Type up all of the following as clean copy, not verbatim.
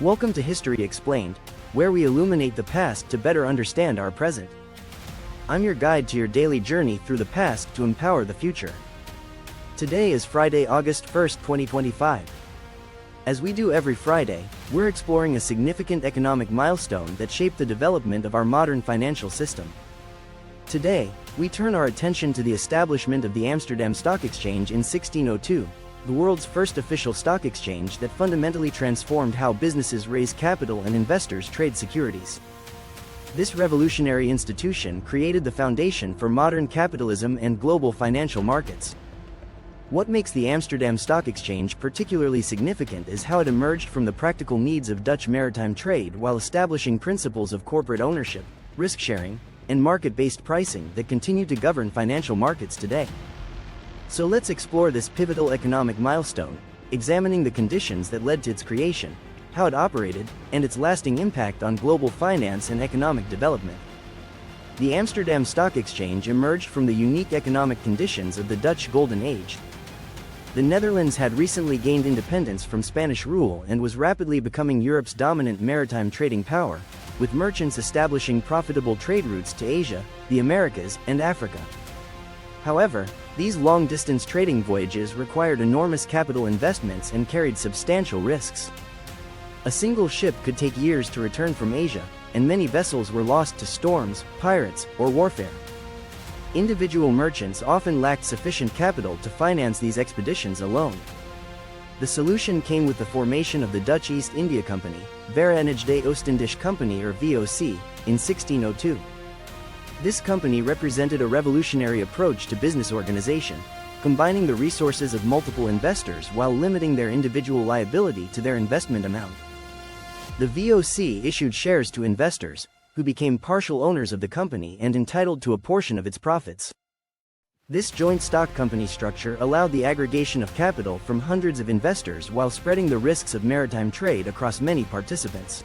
Welcome to History Explained, where we illuminate the past to better understand our present. I'm your guide to your daily journey through the past to empower the future. Today is Friday, August 1st, 2025. As we do every Friday, we're exploring a significant economic milestone that shaped the development of our modern financial system. Today, we turn our attention to the establishment of the Amsterdam Stock Exchange in 1602, the world's first official stock exchange that fundamentally transformed how businesses raise capital and investors trade securities. This revolutionary institution created the foundation for modern capitalism and global financial markets. What makes the Amsterdam Stock Exchange particularly significant is how it emerged from the practical needs of Dutch maritime trade while establishing principles of corporate ownership, risk-sharing, and market-based pricing that continue to govern financial markets today. So let's explore this pivotal economic milestone, examining the conditions that led to its creation, how it operated, and its lasting impact on global finance and economic development. The Amsterdam Stock Exchange emerged from the unique economic conditions of the Dutch Golden Age. The Netherlands had recently gained independence from Spanish rule and was rapidly becoming Europe's dominant maritime trading power, with merchants establishing profitable trade routes to Asia, the Americas, and Africa. However, these long-distance trading voyages required enormous capital investments and carried substantial risks. A single ship could take years to return from Asia, and many vessels were lost to storms, pirates, or warfare. Individual merchants often lacked sufficient capital to finance these expeditions alone. The solution came with the formation of the Dutch East India Company, Verenigde Oostindische Company or VOC, in 1602. This company represented a revolutionary approach to business organization, combining the resources of multiple investors while limiting their individual liability to their investment amount. The VOC issued shares to investors, who became partial owners of the company and entitled to a portion of its profits. This joint stock company structure allowed the aggregation of capital from hundreds of investors while spreading the risks of maritime trade across many participants.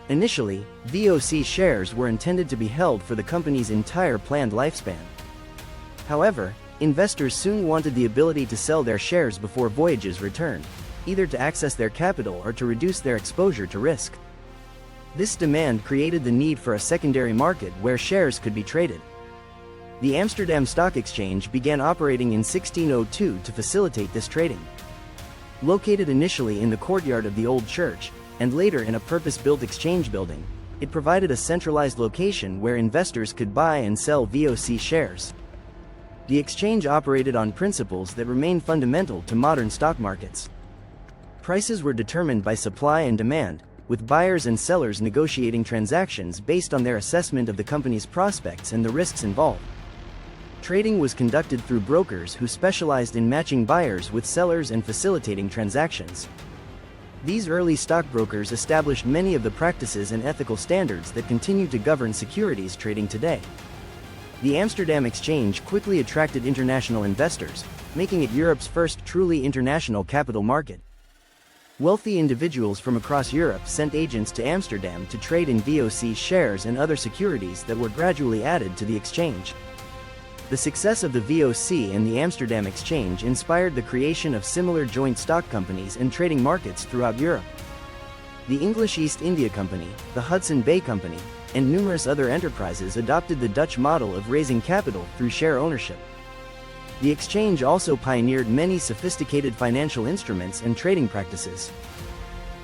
Initially, VOC shares were intended to be held for the company's entire planned lifespan. However, investors soon wanted the ability to sell their shares before voyages returned, either to access their capital or to reduce their exposure to risk. This demand created the need for a secondary market where shares could be traded. The Amsterdam Stock Exchange began operating in 1602 to facilitate this trading. Located initially in the courtyard of the old church, and later in a purpose-built exchange building, it provided a centralized location where investors could buy and sell VOC shares. The exchange operated on principles that remain fundamental to modern stock markets. Prices were determined by supply and demand, with buyers and sellers negotiating transactions based on their assessment of the company's prospects and the risks involved. Trading was conducted through brokers who specialized in matching buyers with sellers and facilitating transactions. These early stockbrokers established many of the practices and ethical standards that continue to govern securities trading today. The Amsterdam Exchange quickly attracted international investors, making it Europe's first truly international capital market. Wealthy individuals from across Europe sent agents to Amsterdam to trade in VOC shares and other securities that were gradually added to the exchange. The success of the VOC and the Amsterdam Exchange inspired the creation of similar joint stock companies and trading markets throughout Europe. The English East India Company, the Hudson Bay Company, and numerous other enterprises adopted the Dutch model of raising capital through share ownership. The exchange also pioneered many sophisticated financial instruments and trading practices.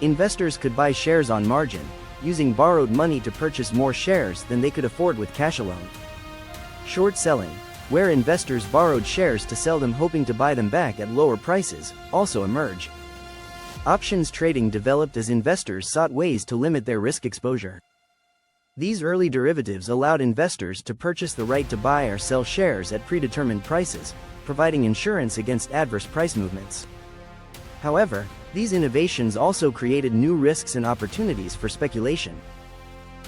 Investors could buy shares on margin, using borrowed money to purchase more shares than they could afford with cash alone. Short selling, where investors borrowed shares to sell them hoping to buy them back at lower prices, also emerged. Options trading developed as investors sought ways to limit their risk exposure. These early derivatives allowed investors to purchase the right to buy or sell shares at predetermined prices, providing insurance against adverse price movements. However, these innovations also created new risks and opportunities for speculation.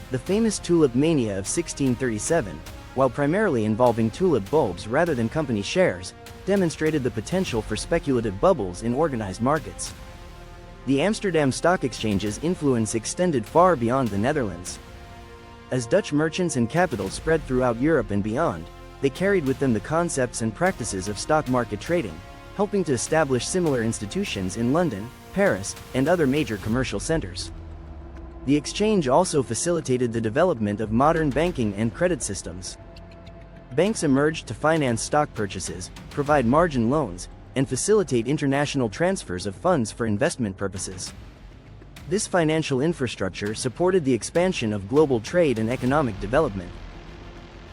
The famous tulip mania of 1637, while primarily involving tulip bulbs rather than company shares, demonstrated the potential for speculative bubbles in organized markets. The Amsterdam Stock Exchange's influence extended far beyond the Netherlands. As Dutch merchants and capital spread throughout Europe and beyond, they carried with them the concepts and practices of stock market trading, helping to establish similar institutions in London, Paris, and other major commercial centers. The exchange also facilitated the development of modern banking and credit systems. Banks emerged to finance stock purchases, provide margin loans, and facilitate international transfers of funds for investment purposes. This financial infrastructure supported the expansion of global trade and economic development.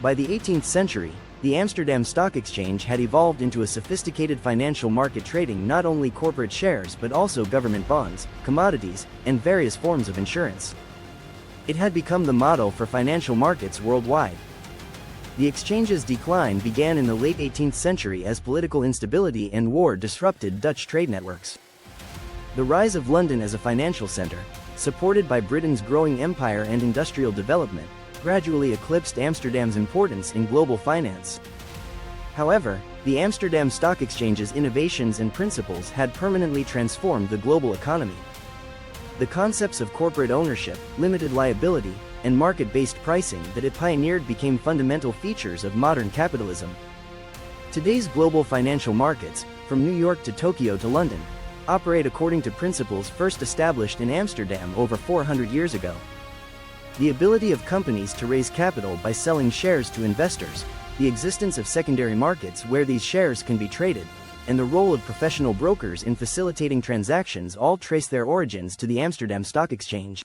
By the 18th century, the Amsterdam Stock Exchange had evolved into a sophisticated financial market trading not only corporate shares but also government bonds, commodities, and various forms of insurance. It had become the model for financial markets worldwide. The exchange's decline began in the late 18th century as political instability and war disrupted Dutch trade networks. The rise of London as a financial center, supported by Britain's growing empire and industrial development, gradually eclipsed Amsterdam's importance in global finance. However, the Amsterdam Stock Exchange's innovations and principles had permanently transformed the global economy. The concepts of corporate ownership, limited liability, and market-based pricing that it pioneered became fundamental features of modern capitalism. Today's global financial markets, from New York to Tokyo to London, operate according to principles first established in Amsterdam over 400 years ago. The ability of companies to raise capital by selling shares to investors, the existence of secondary markets where these shares can be traded, and the role of professional brokers in facilitating transactions all trace their origins to the Amsterdam Stock Exchange.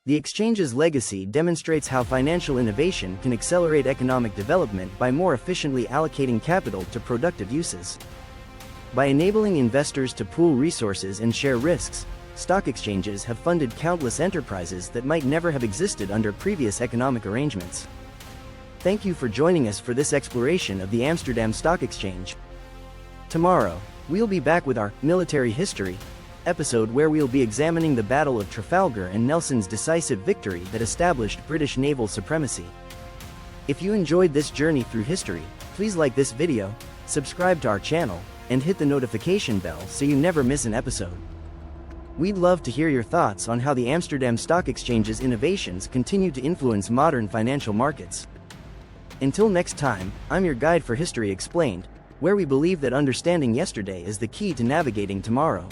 The exchange's legacy demonstrates how financial innovation can accelerate economic development by more efficiently allocating capital to productive uses. By enabling investors to pool resources and share risks, stock exchanges have funded countless enterprises that might never have existed under previous economic arrangements. Thank you for joining us for this exploration of the Amsterdam Stock Exchange. Tomorrow, we'll be back with our Military History episode where we'll be examining the Battle of Trafalgar and Nelson's decisive victory that established British naval supremacy. If you enjoyed this journey through history, please like this video, subscribe to our channel, and hit the notification bell so you never miss an episode. We'd love to hear your thoughts on how the Amsterdam Stock Exchange's innovations continue to influence modern financial markets. Until next time, I'm your guide for History Explained, where we believe that understanding yesterday is the key to navigating tomorrow.